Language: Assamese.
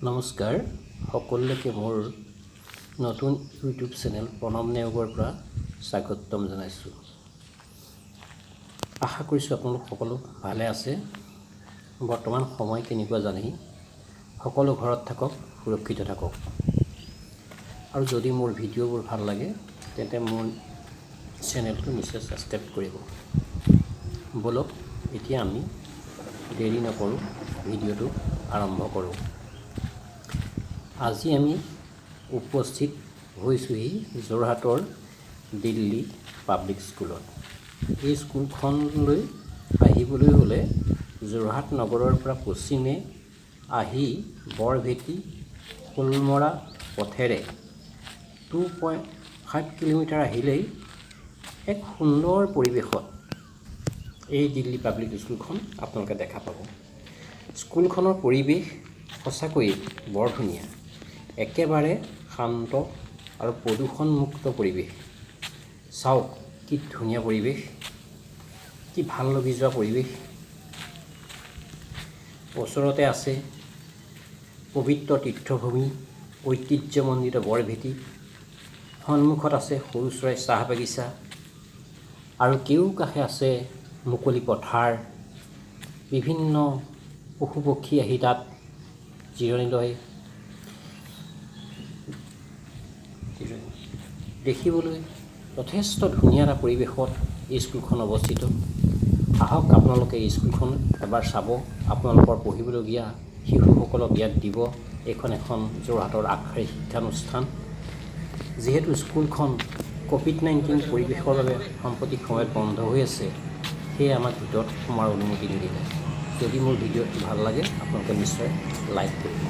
নমস্কাৰ সকলোকে মোৰ নতুন ইউটিউব চেনেল প্ৰণৱ নেওগৰ পৰা স্বাগতম জনাইছোঁ। আশা কৰিছোঁ আপোনালোক সকলো ভালে আছে। বৰ্তমান সময় কেনেকুৱা জানি সকলো ঘৰত থাকক, সুৰক্ষিত থাকক। আৰু যদি মোৰ ভিডিঅ'বোৰ ভাল লাগে তেন্তে মোৰ চেনেলটো নিশ্চয় ছাবস্ক্ৰাইব কৰিব। বলক এতিয়া আমি দেৰি নকৰোঁ, ভিডিঅ'টো আৰম্ভ কৰোঁ। আজি আমি উপস্থিত হৈছোঁহি যোৰহাটৰ দিল্লী পাব্লিক স্কুলত। এই স্কুলখনলৈ আহিবলৈ হ'লে যোৰহাট নগৰৰ পৰা পশ্চিমে আহি বৰভেটি ফুলমৰা পথেৰে 2.5 কিলোমিটাৰ আহিলেই এক সুন্দৰ পৰিৱেশত এই দিল্লী পাব্লিক স্কুলখন আপোনালোকে দেখা পাব। স্কুলখনৰ পৰিৱেশ সঁচাকৈয়ে বৰ ধুনীয়া, একেবাৰে শান্ত আৰু প্ৰদূষণমুক্ত পৰিৱেশ। চাওক কি ধুনীয়া পৰিৱেশ, কি ভাল লাগি যোৱা পৰিৱেশ। ওচৰতে আছে পবিত্ৰ তীৰ্থভূমি ঐতিহ্যমণ্ডিত বৰভেটি, সন্মুখত আছে সৰু চৰাই চাহ বাগিচা আৰু কেউকাষে আছে মুকলি পথাৰ। বিভিন্ন পশু পক্ষী আহি তাত জিৰণি লয়। দেখিবলৈ যথেষ্ট ধুনীয়া এটা পৰিৱেশত এই স্কুলখন অৱস্থিত। আহক আপোনালোকে এই স্কুলখন এবাৰ চাব, আপোনালোকৰ পঢ়িবলগীয়া শিশুসকলক ইয়াত দিব। এইখন এখন যোৰহাটৰ আগশাৰী শিক্ষানুষ্ঠান। যিহেতু স্কুলখন COVID-19 পৰিৱেশৰ বাবে সাম্প্ৰতিক সময়ত বন্ধ হৈ আছে, সেয়ে আমাক ভিতৰত সোমোৱাৰ অনুমতি নিদিলে। যদি মোৰ ভিডিঅ'টো ভাল লাগে আপোনালোকে নিশ্চয় লাইক কৰিব।